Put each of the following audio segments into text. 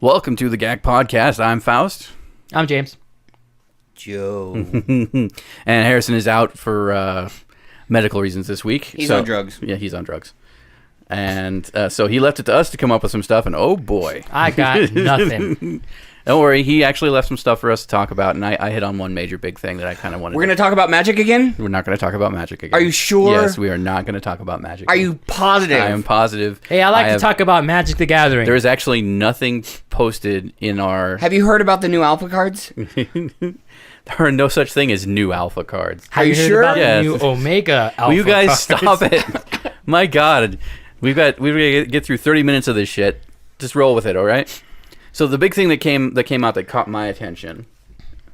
Welcome to the GACC podcast. I'm Faust. I'm James. Joe. And Harrison is out for medical reasons this week. He's on drugs. Yeah, he's on drugs. And so he left it to us to come up with some stuff, and oh boy. I got nothing. Don't worry, he actually left some stuff for us to talk about, and I hit on one major big thing that I kind of wanted We're going to talk about magic again? We're not going to talk about magic again. Are you sure? Yes, we are not going to talk about magic Are again. you positive? I am positive. Hey, I like to talk about Magic the Gathering. There is actually nothing posted in our... Have you heard about the new alpha cards? There are no such thing as new alpha cards. Have you Are you heard sure? about Yes. the new Omega Alpha Will you guys cards? stop it? My God. We've got to get through 30 minutes of this shit. Just roll with it, all right? So the big thing that came out that caught my attention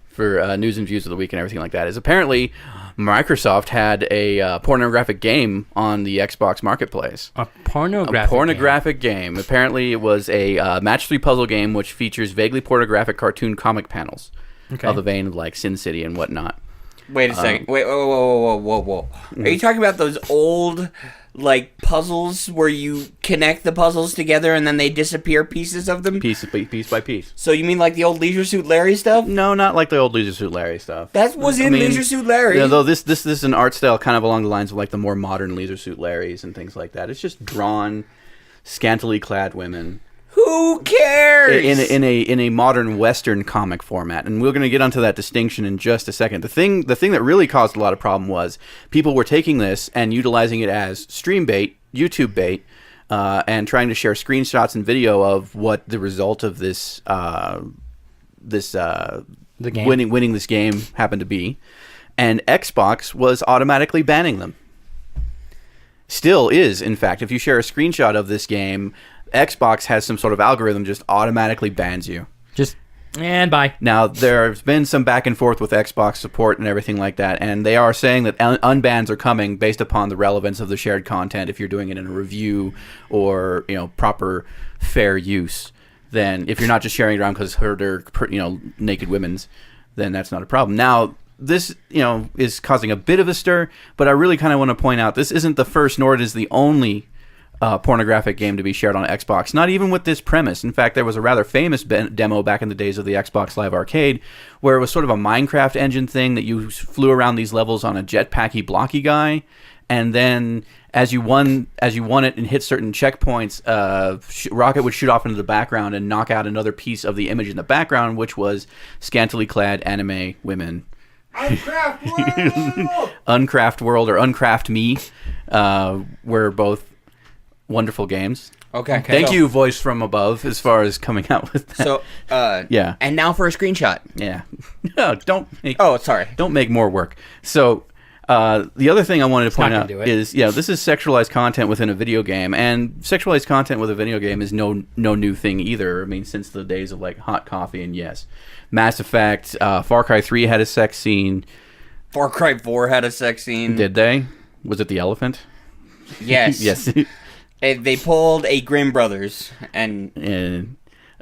for news and views of the week and everything like that is apparently Microsoft had a pornographic game on the Xbox Marketplace. A pornographic game. Apparently it was a match 3 puzzle game which features vaguely pornographic cartoon comic panels of the vein of like Sin City and whatnot. Wait a second. Wait, whoa. Are you talking about those old, like, puzzles where you connect the puzzles together and then they disappear pieces of them? Piece by piece. So you mean like the old Leisure Suit Larry stuff? No, not like the old Leisure Suit Larry stuff. That was in Leisure Suit Larry. Yeah, though this is an art style kind of along the lines of like the more modern Leisure Suit Larrys and things like that. It's just drawn, scantily clad women. Who cares? In a modern Western comic format, and we're going to get onto that distinction in just a second. The thing that really caused a lot of problem was people were taking this and utilizing it as stream bait, YouTube bait, and trying to share screenshots and video of what the result of this the game. winning this game happened to be, and Xbox was automatically banning them. Still is, in fact, if you share a screenshot of this game, Xbox has some sort of algorithm just automatically bans you. And bye. Now, there's been some back and forth with Xbox support and everything like that, and they are saying that unbans are coming based upon the relevance of the shared content. If you're doing it in a review or proper fair use, then if you're not just sharing it around because they're naked women's, then that's not a problem. Now, this is causing a bit of a stir, but I really kind of want to point out this isn't the first, nor it is the only pornographic game to be shared on Xbox. Not even with this premise. In fact, there was a rather famous demo back in the days of the Xbox Live Arcade where it was sort of a Minecraft engine thing that you flew around these levels on a jetpacky blocky guy, and then as you won it and hit certain checkpoints, rocket would shoot off into the background and knock out another piece of the image in the background, which was scantily clad anime women. Uncraft World! Uncraft World or Uncraft Me were both wwonderful games. Okay. Thank you, Voice from Above, as far as coming out with that. So, yeah. And now for a screenshot. Yeah. No, don't make more work. So, the other thing I wanted to point out is, this is sexualized content within a video game, and sexualized content with a video game is no new thing either. I mean, since the days of like Hot Coffee and yes, Mass Effect, Far Cry 3 had a sex scene. Far Cry 4 had a sex scene. Did they? Was it the elephant? Yes. Yes. They pulled a Grimm Brothers and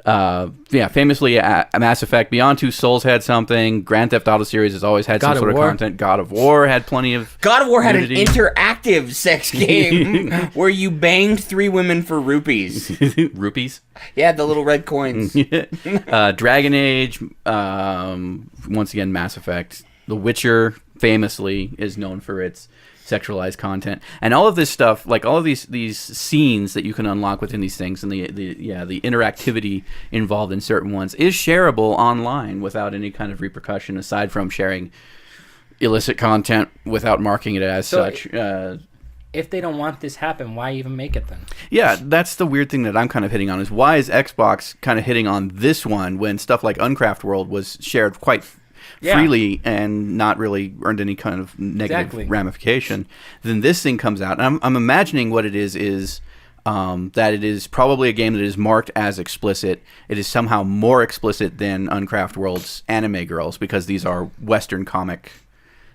famously Mass Effect Beyond Two Souls had something. Grand Theft Auto series has always had some sort of content. God of War had plenty of God of War had nudity. an interactive sex game where you banged 3 women for rupees. Rupees? Yeah, the little red coins. Dragon Age, once again Mass Effect. The Witcher famously is known for its sexualized content, and all of this stuff, like all of these scenes that you can unlock within these things, and the interactivity involved in certain ones is shareable online without any kind of repercussion aside from sharing illicit content without marking it as such. If they don't want this happen, why even make it then? Yeah, that's the weird thing that I'm kind of hitting on is why is Xbox kind of hitting on this one when stuff like Uncraft World was shared quite freely and not really earned any kind of negative ramification. Then this thing comes out, and I'm imagining what it is that it is probably a game that is marked as explicit. It is somehow more explicit than Uncraft World's anime girls because these are Western comic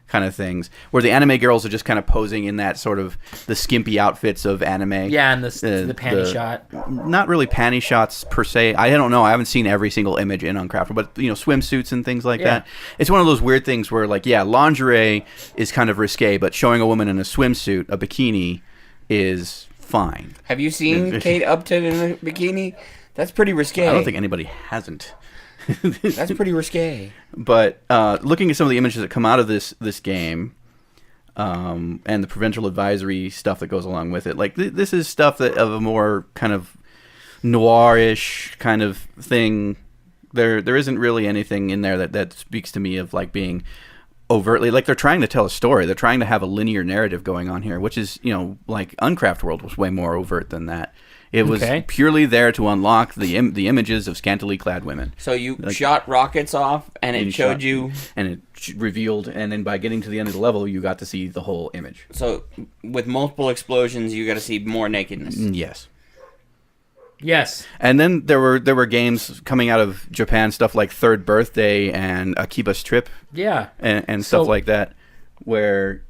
kind of things, where the anime girls are just kind of posing in that sort of the skimpy outfits of anime. Yeah, and the panty shot. Not really panty shots per se. I don't know. I haven't seen every single image in Uncraft, but swimsuits and things like that. It's one of those weird things where lingerie is kind of risque, but showing a woman in a swimsuit, a bikini, is fine. Have you seen Kate Upton in a bikini? That's pretty risque. I don't think anybody hasn't. That's pretty risque. But looking at some of the images that come out of this game, and the provincial advisory stuff that goes along with it, like this is stuff that of a more kind of noirish kind of thing. There isn't really anything in there that speaks to me of like being overtly, like they're trying to tell a story. They're trying to have a linear narrative going on here, which is, like Uncraft World was way more overt than that. It was purely there to unlock the images of scantily clad women. So you shot rockets off, and it showed you... And it revealed, and then by getting to the end of the level, you got to see the whole image. So with multiple explosions, you got to see more nakedness. Yes. Yes. And then there were games coming out of Japan, stuff like Third Birthday and Akiba's Trip. Yeah. And stuff like that, where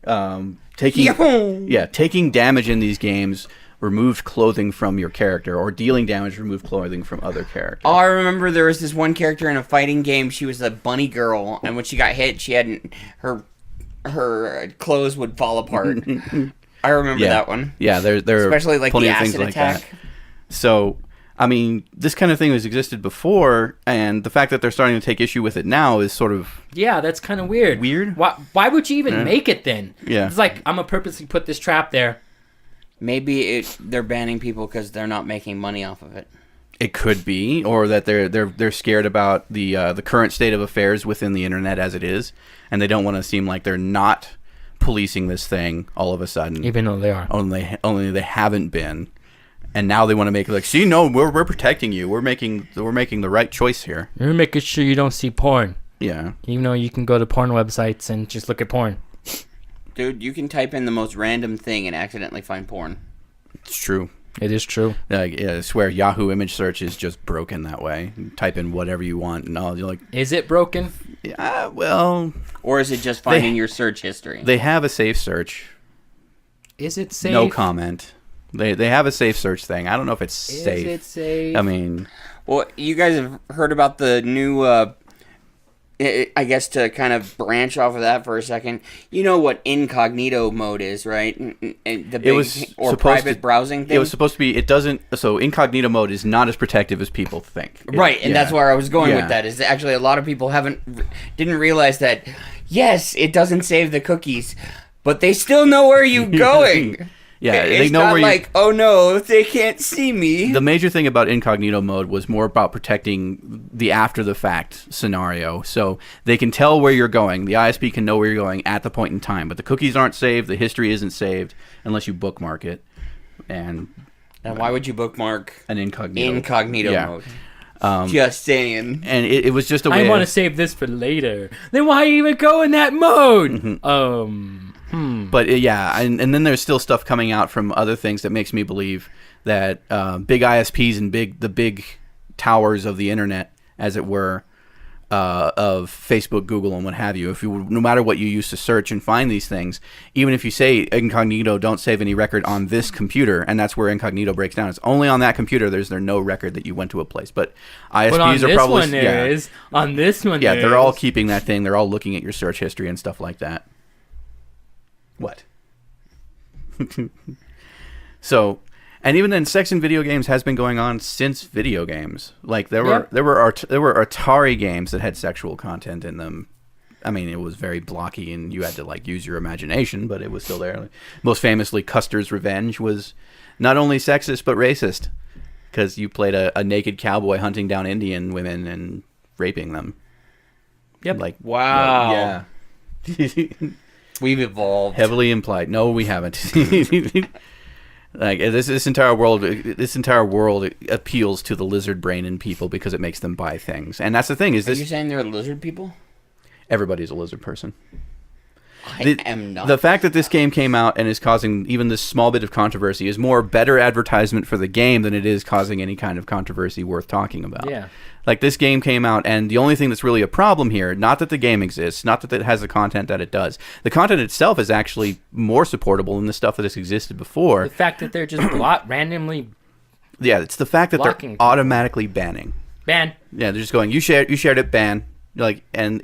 taking damage in these games removed clothing from your character, or dealing damage removed clothing from other characters. Oh, I remember there was this one character in a fighting game. She was a bunny girl, and when she got hit, she had her clothes would fall apart. I remember that one. Yeah, there especially like plenty the of things acid like attack. that. So, I mean, this kind of thing has existed before, and the fact that they're starting to take issue with it now is sort of... Yeah, that's kind of weird. Weird? Why would you even make it then? Yeah. It's like, I'm going to purposely put this trap there. Maybe they're banning people because they're not making money off of it. It could be, or that they're scared about the current state of affairs within the internet as it is, and they don't want to seem like they're not policing this thing all of a sudden. Even though they are. Only they haven't been. And now they want to make it like, see, no, we're protecting you. We're making the right choice here. You're making sure you don't see porn. Yeah. Even though you can go to porn websites and just look at porn. Dude, you can type in the most random thing and accidentally find porn. It's true. It is true. I swear Yahoo image search is just broken that way. You type in whatever you want, and all you're like... Is it broken? Yeah, well... Or is it just finding your search history? They have a safe search. Is it safe? No comment. They have a safe search thing. I don't know if it's safe. Is it safe? I mean... Well, you guys have heard about the new... I guess to kind of branch off of that for a second, you know what incognito mode is, right? And the big private browsing thing. It was supposed to be. It doesn't. So incognito mode is not as protective as people think. Right, and that's where I was going with that. Is actually a lot of people didn't realize that. Yes, it doesn't save the cookies, but they still know where you're going. Yeah, it's they know not where like, oh no, they can't see me. The major thing about incognito mode was more about protecting the after the fact scenario. So they can tell where you're going. The ISP can know where you're going at the point in time. But the cookies aren't saved. The history isn't saved unless you bookmark it. And why would you bookmark an incognito mode? Just saying. And it was just a way. I want to save this for later. Then why even go in that mode? But and then there's still stuff coming out from other things that makes me believe that big ISPs and the big towers of the internet, as it were, of Facebook, Google, and what have you, no matter what you use to search and find these things, even if you say incognito, don't save any record on this computer, and that's where incognito breaks down. It's only on that computer. There's no record that you went to a place. But ISPs are probably on this one. Yeah, they're all keeping that thing. They're all looking at your search history and stuff like that. What? So, and even then, sex in video games has been going on since video games. Like there were Atari games that had sexual content in them. I mean, it was very blocky, and you had to like use your imagination, but it was still there. Most famously, Custer's Revenge was not only sexist but racist, because you played a naked cowboy hunting down Indian women and raping them. Yep. Like wow. Yeah. We've evolved. Heavily implied. No, we haven't. Like this entire world appeals to the lizard brain in people because it makes them buy things, and that's the thing. Are you saying they're lizard people? Everybody's a lizard person. I am not. The fact that this game came out and is causing even this small bit of controversy is more better advertisement for the game than it is causing any kind of controversy worth talking about. Yeah. Like, this game came out, and the only thing that's really a problem here, not that the game exists, not that it has the content that it does. The content itself is actually more supportable than the stuff that has existed before. The fact that they're just randomly... Yeah, it's the fact that they're automatically banning. Ban. Yeah, they're just going, you shared it, ban. Like, and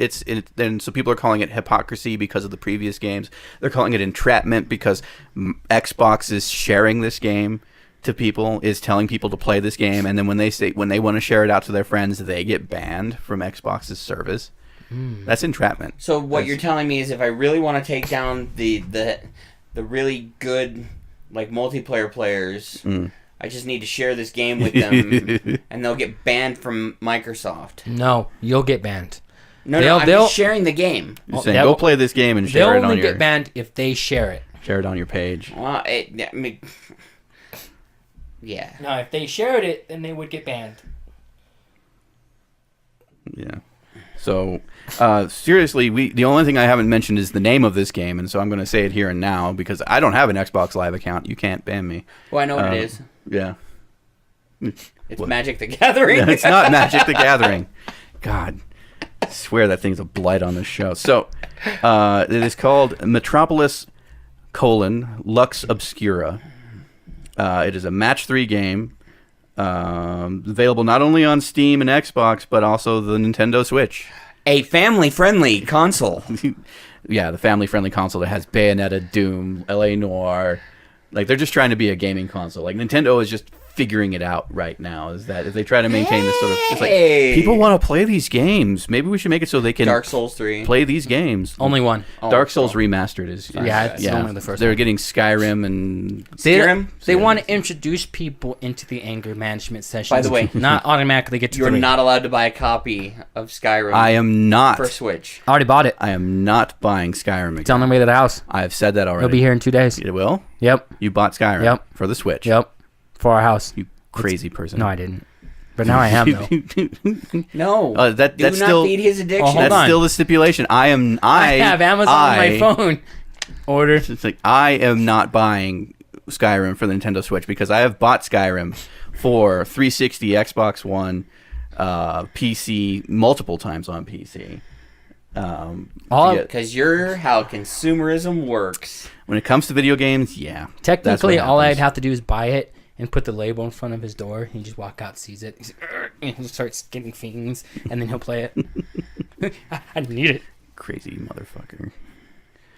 so people are calling it hypocrisy because of the previous games. They're calling it entrapment because Xbox is sharing this game. to people is telling people to play this game, and then when they want to share it out to their friends, they get banned from Xbox's service. That's entrapment. So what you're telling me is, if I really want to take down the really good like multiplayer players, I just need to share this game with them, and they'll get banned from Microsoft. No, you'll get banned. No, I'm just sharing the game. You're saying, go play this game and share it on your... They'll only get banned if they share it. Share it on your page. Well, yeah. No, if they shared it, then they would get banned. Yeah. So, seriously, the only thing I haven't mentioned is the name of this game, and so I'm going to say it here and now, because I don't have an Xbox Live account. You can't ban me. Well, I know what it is. Yeah. It's Magic the Gathering. It's not Magic the Gathering. God. I swear that thing's a blight on this show. So, it is called Metropolis: Lux Obscura. It is a match 3 game, available not only on Steam and Xbox, but also the Nintendo Switch. A family-friendly console. Yeah, the family-friendly console that has Bayonetta, Doom, LA Noire. Like, they're just trying to be a gaming console. Like, Nintendo is just figuring it out right now, is that if they try to maintain this sort of... It's like, people want to play these games. Maybe we should make it so they can... Dark Souls 3. Play these games. Only one. Dark Souls Remastered is... It's only the first They're one. getting Skyrim and... They want to introduce people into the anger management sessions. By the way... not automatically get to You're not allowed to buy a copy of Skyrim. I am not. For Switch. I already bought it. I am not buying Skyrim again. It's on the way to the house. I have said that already. It'll be here in 2 days. It will? Yep. You bought Skyrim? Yep. For the Switch? Yep. For our house. You crazy person. No, I didn't. But now I am, though. No. That's not still, feed his addiction. Oh, hold that's on. still the stipulation. I have Amazon on my phone. Order. It's like, I am not buying Skyrim for the Nintendo Switch, because I have bought Skyrim for 360, Xbox One, PC, multiple times on PC. Because you're how consumerism works. When it comes to video games, yeah. Technically, all I'd have to do is buy it and put the label in front of his door. He just walk out, sees it, and he starts getting fiends, and then he'll play it. I need it. Crazy motherfucker.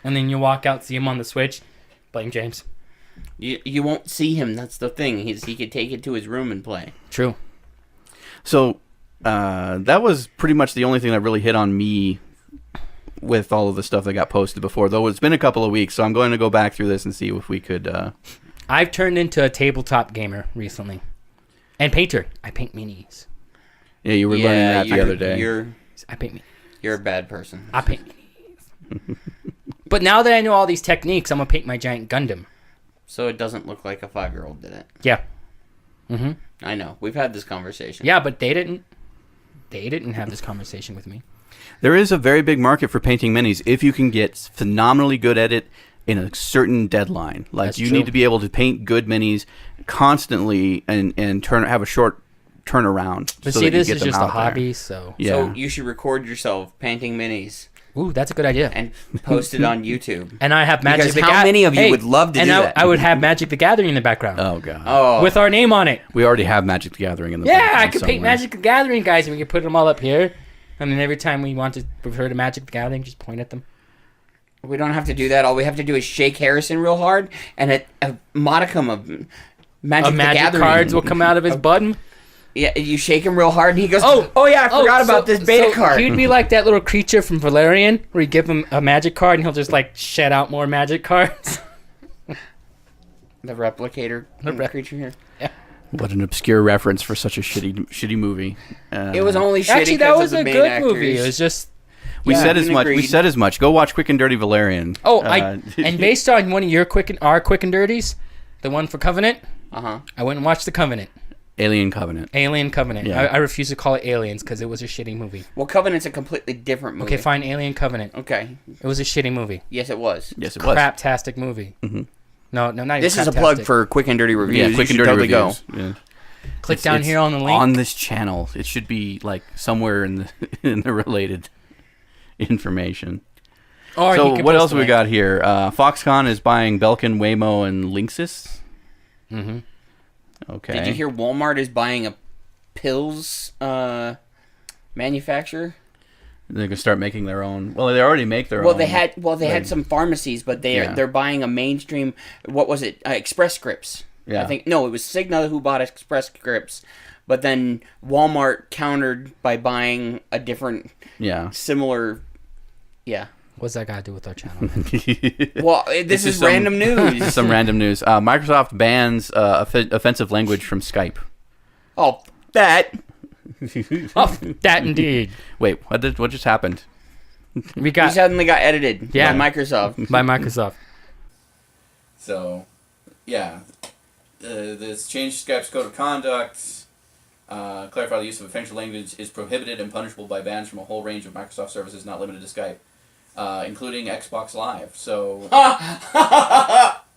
And then you walk out, see him on the Switch. Blame James. You won't see him. That's the thing. He could take it to his room and play. True. So that was pretty much the only thing that really hit on me with all of the stuff that got posted before. Though it's been a couple of weeks, so I'm going to go back through this and see if we could... I've turned into a tabletop gamer recently. And painter. I paint minis. Yeah, you were learning that the other day. I paint minis. You're a bad person. I paint minis. But now that I know all these techniques, I'm going to paint my giant Gundam. So it doesn't look like a 5-year-old did it. Yeah. Mm-hmm. I know. We've had this conversation. Yeah, but they didn't have this conversation with me. There is a very big market for painting minis if you can get phenomenally good at it in a certain deadline. Like, That's you true. need to be able to paint good minis constantly and have a short turnaround. But so see, that you this get is them just a out there. hobby, so... Yeah. So you should record yourself painting minis Ooh, that's a good idea. and post it on YouTube. And I have Magic Because the how Gathering. many of you would love to do that? I would have Magic the Gathering in the background. Oh, God. Oh. With our name on it. We already have Magic the Gathering in the Yeah, background I could paint somewhere. Magic the Gathering, guys, and we could put them all up here. And then every time we want to refer to Magic the Gathering, just point at them. We don't have to do that. All we have to do is shake Harrison real hard, and a modicum of Magic the Magic Gathering cards will come out of his button. Yeah, you shake him real hard, and he goes, "Oh yeah, I forgot about this beta card." He'd be like that little creature from Valerian, where you give him a magic card, and he'll just like shed out more magic cards. The replicator creature here. Yeah. What an obscure reference for such a shitty movie. It was only shitty. Actually, that was of the a main good actors. movie. It was just... We said as much. agreed. We said as much. Go watch Quick and Dirty Valerian. Oh, and based on one of your our Quick and Dirties, the one for Covenant, I went and watched The Covenant. Alien Covenant. Alien Covenant. Yeah. I refuse to call it Aliens because it was a shitty movie. Well, Covenant's a completely different movie. Okay, fine. Alien Covenant. Okay. It was a shitty movie. Yes, it was. Yes, it was. Craptastic movie. Mm-hmm. No, not even This is a craptastic. plug for Quick and Dirty Reviews. Yeah, Quick You and should Dirty totally Reviews. Yeah. Click down here on the link. On this channel. It should be like somewhere in the in the related information. Or So you can what post else the we link. got here? Foxconn is buying Belkin, Waymo, and Linksys. Mm-hmm. Okay. Did you hear Walmart is buying a pills manufacturer? They're gonna start making their own. Well, they already make their own. Well, they had some pharmacies, but they're buying a mainstream. What was it? Express Scripts. Yeah. I think no, it was Cigna who bought Express Scripts, but then Walmart countered by buying a different, similar, What's that got to do with our channel? Well, this is random news. Some random news. Microsoft bans offensive language from Skype. Oh, that. Oh, that indeed. Wait, what just happened? We suddenly got edited by Microsoft. By Microsoft. So, this changed Skype's code of conduct. Clarify the use of offensive language is prohibited and punishable by bans from a whole range of Microsoft services not limited to Skype, including Xbox Live. So,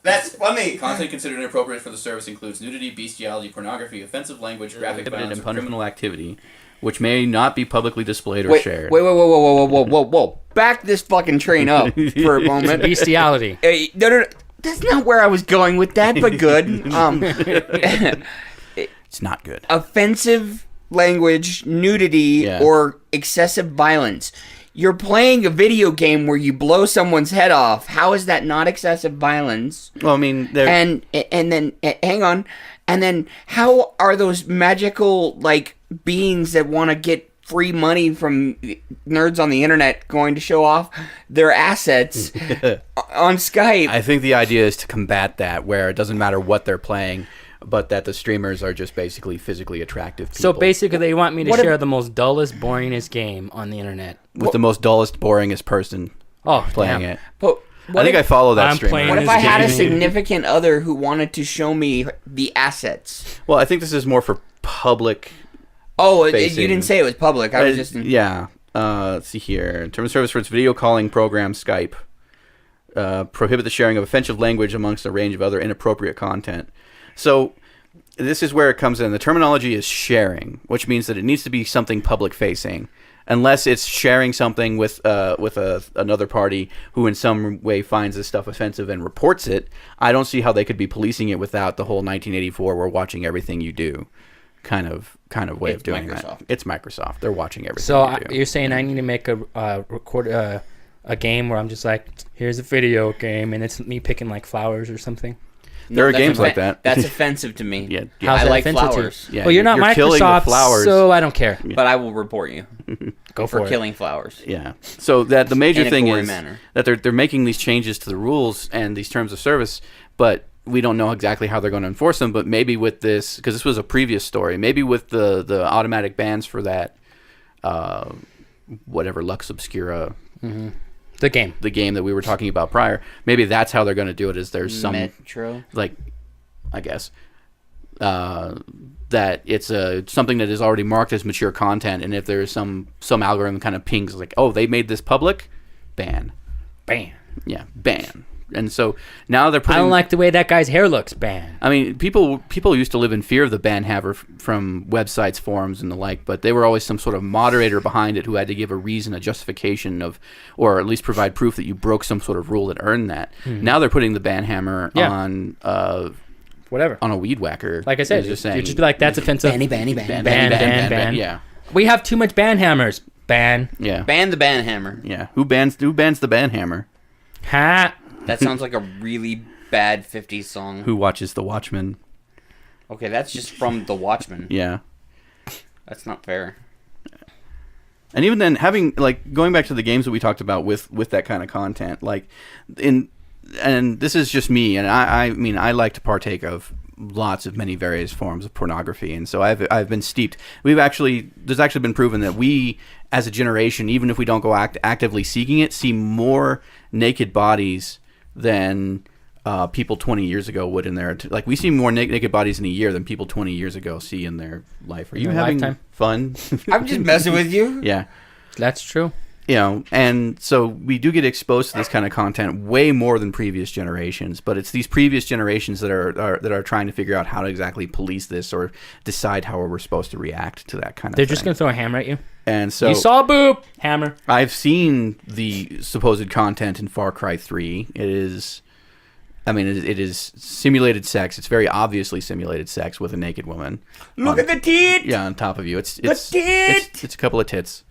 that's funny. Content considered inappropriate for the service includes nudity, bestiality, pornography, offensive language, graphic violence, and criminal activity, which may not be publicly displayed or shared. Whoa. Back this fucking train up for a moment. Bestiality. No. That's not where I was going with that, but good. It's not good. Offensive language, nudity, or excessive violence. You're playing a video game where you blow someone's head off. How is that not excessive violence? Well, I mean, and then hang on, and then how are those magical beings that want to get free money from nerds on the internet going to show off their assets on Skype? I think the idea is to combat that, where it doesn't matter what they're playing, but that the streamers are just basically physically attractive people. So basically, they want me to share the most dullest, boringest game on the internet. With the most dullest, boringest person playing it. But I think I follow that streamer. What if I had a significant other who wanted to show me the assets? Well, I think this is more for public. Oh, you didn't say it was public. I was just... Let's see here. In terms of service for its video calling program, Skype, prohibit the sharing of offensive language amongst a range of other inappropriate content. So this is where it comes in. The terminology is sharing, which means that it needs to be something public-facing. Unless it's sharing something with another party who in some way finds this stuff offensive and reports it, I don't see how they could be policing it without the whole 1984 we're watching everything you do kind of way of doing Microsoft. that. It's Microsoft. They're watching everything So you do. you're saying I need to make a game where I'm just like, here's a video game, and it's me picking flowers or something? There are games like that. That's offensive to me. Yeah. I like flowers. Well, you're not Microsoft, so I don't care. But I will report you. Go for killing flowers. Yeah. So that the major thing is manner. that they're making these changes to the rules and these terms of service, but we don't know exactly how they're going to enforce them. But maybe with this, because this was a previous story, maybe with the automatic bans for that, whatever Lux Obscura. Mm-hmm. The game that we were talking about prior. Maybe that's how they're going to do it. Is there's some Metro, I guess, that it's something that is already marked as mature content, and if there's some algorithm kind of pings oh, they made this public, ban, yeah, ban. And so now they're putting... I don't like the way that guy's hair looks, ban. I mean, people used to live in fear of the ban hammer from websites, forums, and the like, but they were always some sort of moderator behind it who had to give a reason, a justification of, or at least provide proof that you broke some sort of rule that earned that. Mm-hmm. Now they're putting the ban hammer on... whatever. On a weed whacker. Like I said, just saying, you just be like, that's offensive. Ban. Yeah. We have too much ban hammers. Ban. Yeah. Ban the ban hammer. Yeah. Who bans the ban hammer? Ha. That sounds like a really bad 50s song. Who watches The Watchmen? Okay, that's just from The Watchmen. Yeah. That's not fair. And even then, having going back to the games that we talked about with that kind of content, and this is just me, and I mean I like to partake of many various forms of pornography, and so I've been steeped. There's actually been proven that we as a generation, even if we don't go actively seeking it, see more naked bodies than people 20 years ago would in their... we see more naked bodies in a year than people 20 years ago see in their life. Are you having fun? I'm just messing with you. Yeah. That's true. And so we do get exposed to this kind of content way more than previous generations, but it's these previous generations that are trying to figure out how to exactly police this or decide how we're supposed to react to that kind of thing. They're just going to throw a hammer at you. And so you saw a boob, hammer. I've seen the supposed content in Far Cry 3. It is simulated sex. It's very obviously simulated sex with a naked woman. Look at the tit. Yeah, on top of you. It's tit. It's a couple of tits.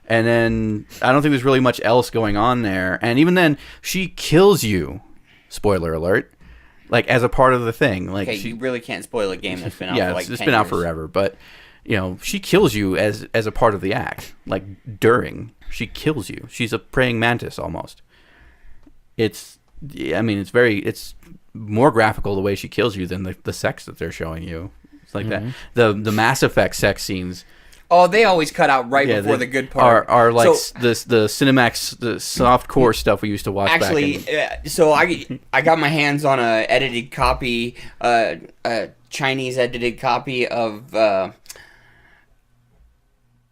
And then I don't think there's really much else going on there. And even then, she kills you. Spoiler alert. like as a part of the thing. Like you really can't spoil a game that's been out for like 10 it's been out years. forever, but she kills you as a part of the act. Like during, she kills you. She's a praying mantis almost. It's more graphical the way she kills you than the sex that they're showing you. It's like that. The Mass Effect sex scenes. Oh, they always cut out before the good part. Are like the Cinemax, the soft core stuff we used to watch. Actually, so I got my hands on a edited copy, a Chinese edited copy of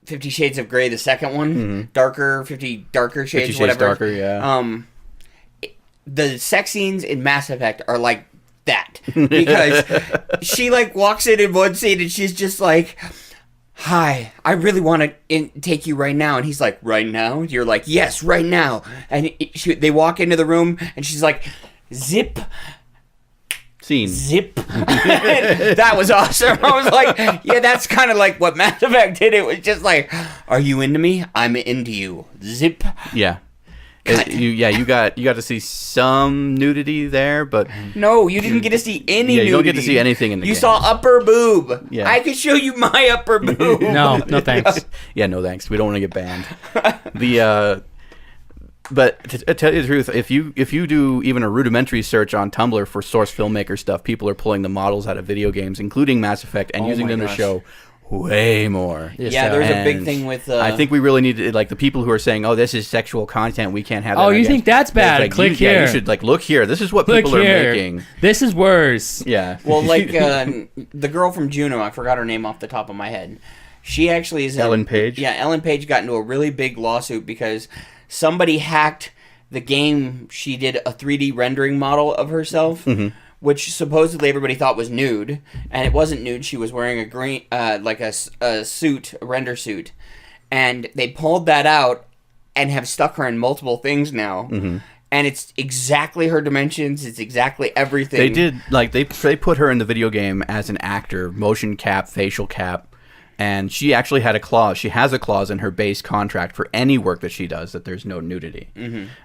50 Shades of Grey, the second one, darker 50 darker shades, 50 Shades whatever. Darker, yeah. The sex scenes in Mass Effect are like that because she like walks in one scene and she's just like, "Hi, I really want to take you right now," and he's like, "Right now?" You're like, "Yes, right now." And they walk into the room and she's like, "Zip." Scene. Zip. That was awesome. I was like, yeah, that's kind of like what Mass Effect did. It was just like, are you into me? I'm into you. Zip. Yeah. You got to see some nudity there, but no, you didn't get to see any nudity. You don't get to see anything in the game. You saw upper boob. Yeah. I could show you my upper boob. No thanks. Yeah, no thanks. We don't want to get banned. But to tell you the truth, if you do even a rudimentary search on Tumblr for source filmmaker stuff, people are pulling the models out of video games, including Mass Effect, and using them to show way more. Yeah, there's a big thing with... I think we really need to, like, the people who are saying, "Oh, this is sexual content, we can't have that." Oh, you think that's bad? Like, Click here. Yeah, you should, like, look here. This is what people are making. This is worse. Yeah. Well, like, the girl from Juno, I forgot her name off the top of my head. She actually is... Ellen Page? Yeah, Ellen Page got into a really big lawsuit because somebody hacked the game. She did a 3D rendering model of herself, which supposedly everybody thought was nude, and it wasn't nude. She was wearing a green, like a suit, a render suit, and they pulled that out and have stuck her in multiple things now. And it's exactly her dimensions. It's exactly everything. They did, like, they put her in the video game as an actor, motion cap, facial cap. And she actually had a clause. She has a clause in her base contract for any work that she does that there's no nudity.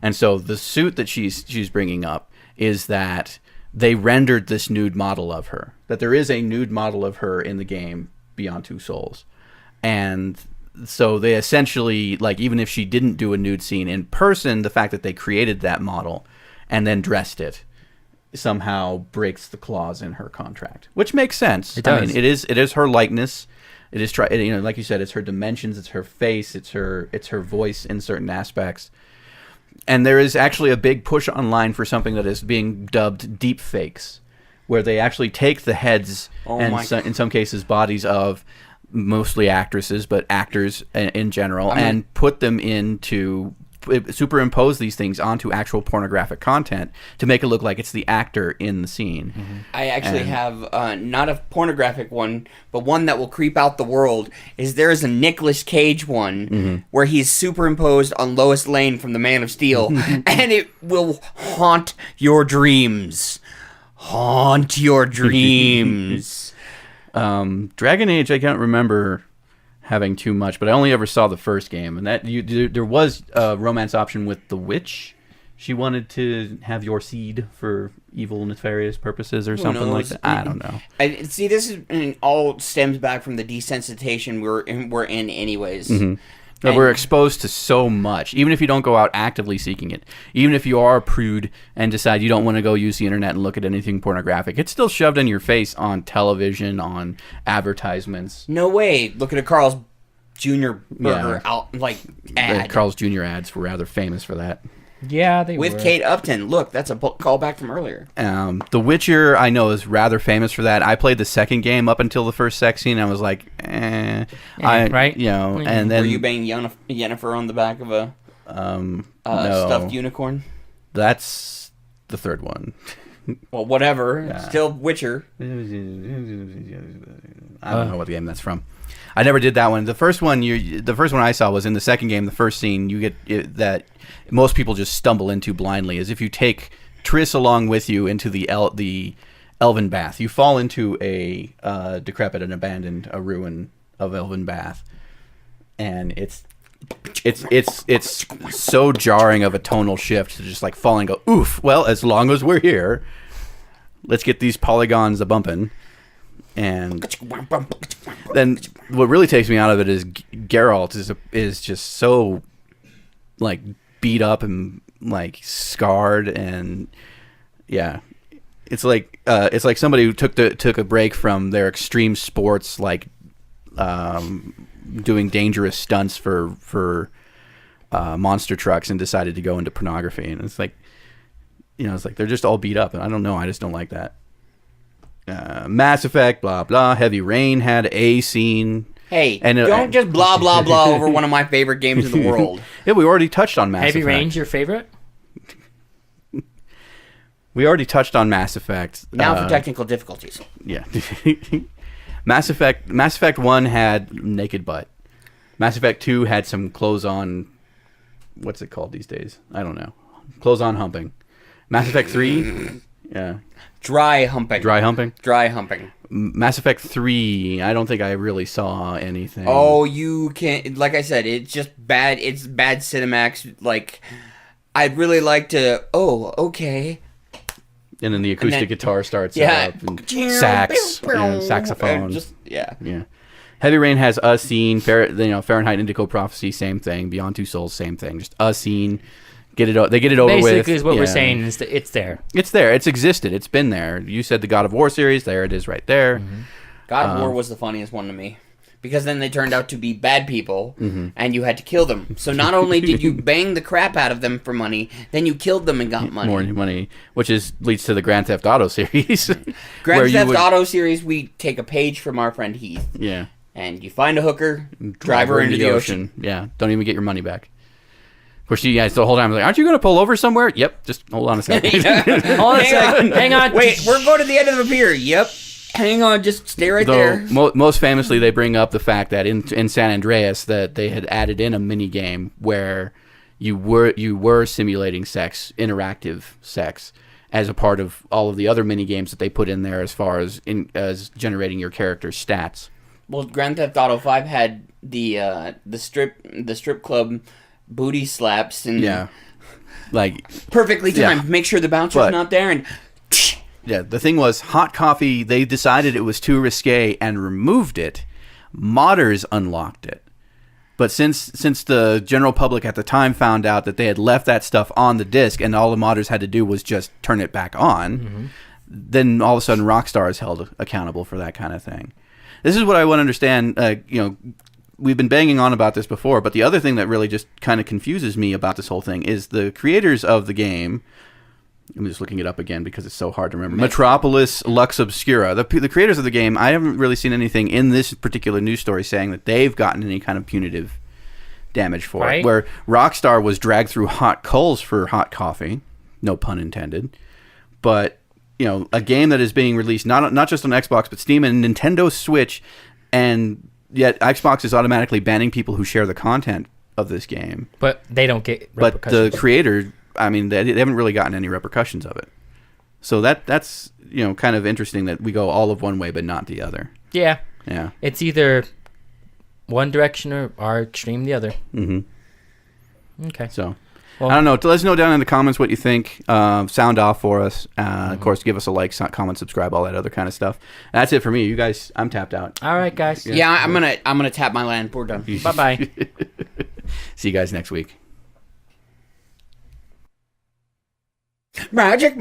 And so the suit that she's bringing up is that they rendered this nude model of her. That there is a nude model of her in the game Beyond Two Souls. And so they essentially, like, even if she didn't do a nude scene in person, the fact that they created that model and then dressed it somehow breaks the clause in her contract, which makes sense. It does. I mean, it is her likeness. It is like you said, it's her dimensions, it's her face, it's her voice in certain aspects. And there is actually a big push online for something that is being dubbed deep fakes, where they actually take the heads in some cases bodies of mostly actresses, but actors in general, and put them into superimpose these things onto actual pornographic content to make it look like it's the actor in the scene. I actually have not a pornographic one, but one that will creep out the world. There is a Nicolas Cage one where he's superimposed on Lois Lane from The Man of Steel, and it will haunt your dreams. Haunt your dreams. Dragon Age, I can't remember having too much, but I only ever saw the first game, and that there was a romance option with the witch. She wanted to have your seed for evil, nefarious purposes or something like that. I don't know. See, this is all stems back from the desensitization we're in anyways. But we're exposed to so much, even if you don't go out actively seeking it. Even if you are a prude and decide you don't want to go use the internet and look at anything pornographic, it's still shoved in your face on television, on advertisements. No way. Look at a Carl's Jr. burger ad. Carl's Jr. ads were rather famous for that. Yeah, they with were. Kate Upton. Look, that's a callback from earlier. The Witcher, I know, is rather famous for that. I played the second game up until the first sex scene. And I was like, right? You know, and then were you banging Yennefer on the back of a no. stuffed unicorn? That's the third one. Well, whatever. Yeah. Still Witcher. I don't know what game that's from. I never did that one. The first one I saw was in the second game. The first scene you get that most people just stumble into blindly is if you take Triss along with you into the Elven Bath. You fall into a decrepit and abandoned ruin of Elven Bath, and it's so jarring of a tonal shift to just like fall and go, oof. Well, as long as we're here, let's get these polygons a bumping. And then what really takes me out of it is Geralt is just so like beat up and like scarred, and yeah, it's like somebody who took a break from their extreme sports, like doing dangerous stunts for monster trucks, and decided to go into pornography. And it's like, it's like they're just all beat up, and I don't know, I just don't like that. Mass Effect, blah blah. Heavy Rain had a scene. Hey, and don't just blah blah blah over one of my favorite games in the world. Yeah, we already touched on Mass Effect. Heavy Rain's your favorite? We already touched on Mass Effect. Now for technical difficulties. Yeah. Mass Effect 1 had naked butt. Mass Effect 2 had some clothes on. What's it called these days? I don't know. Clothes on humping. Mass Effect 3, yeah. Dry humping. Mass Effect 3, I don't think I really saw anything. Oh, you can't. Like I said, it's just bad. It's bad Cinemax. Like, I'd really like to. Oh, okay. And then the acoustic guitar starts up. And sax. And saxophone. Yeah. Heavy Rain has a scene. Fahrenheit Indigo Prophecy, same thing. Beyond Two Souls, same thing. Just a scene. They get it over with. Basically, is what we're saying is that it's there. It's there. It's existed. It's been there. You said the God of War series. There it is right there. Mm-hmm. God of War was the funniest one to me. Because then they turned out to be bad people, and you had to kill them. So not only did you bang the crap out of them for money, then you killed them and got money. More money, which leads to the Grand Theft Auto series. Grand Theft Auto series, we take a page from our friend Heath. Yeah. And you find a hooker, drive her into the ocean. Yeah, don't even get your money back. Of course, the whole time I was like, aren't you going to pull over somewhere? Yep, just hold on a second. Hold on a second. Hang on. Wait, we're going to the end of the pier. Yep. Hang on, just stay right there. Most famously, they bring up the fact that in San Andreas that they had added in a mini game where you were simulating sex, interactive sex, as a part of all of the other mini games that they put in there as far as generating your character's stats. Well, Grand Theft Auto 5 had the strip club booty slaps and perfectly timed. Yeah. Make sure the bouncer's not there and. Yeah, the thing was, Hot Coffee, they decided it was too risque and removed it. Modders unlocked it. But since the general public at the time found out that they had left that stuff on the disc and all the modders had to do was just turn it back on, then all of a sudden Rockstar is held accountable for that kind of thing. This is what I want to understand. We've been banging on about this before, but the other thing that really just kind of confuses me about this whole thing is the creators of the game. I'm just looking it up again because it's so hard to remember. Metropolis Lux Obscura. The creators of the game, I haven't really seen anything in this particular news story saying that they've gotten any kind of punitive damage for it. Where Rockstar was dragged through hot coals for Hot Coffee, no pun intended. But, a game that is being released not just on Xbox, but Steam and Nintendo Switch, and yet Xbox is automatically banning people who share the content of this game. But they don't get repercussions. But the creator... I mean, they haven't really gotten any repercussions of it. So that's kind of interesting that we go all of one way but not the other. Yeah. Yeah. It's either one direction or extreme the other. Mm-hmm. Okay. So, I don't know. Let us know down in the comments what you think. Sound off for us. Of course, give us a like, comment, subscribe, all that other kind of stuff. And that's it for me. You guys, I'm tapped out. All right, guys. Yeah, I'm gonna tap my land. We're done. Bye-bye. See you guys next week. Magic.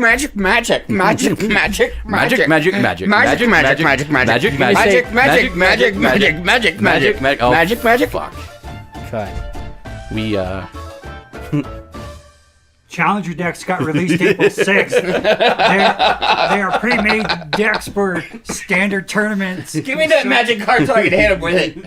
Fuck. Cut. We Challenger decks got released April 6th. They are pre-made decks for standard tournaments. Give me that magic card so I can hit him with it.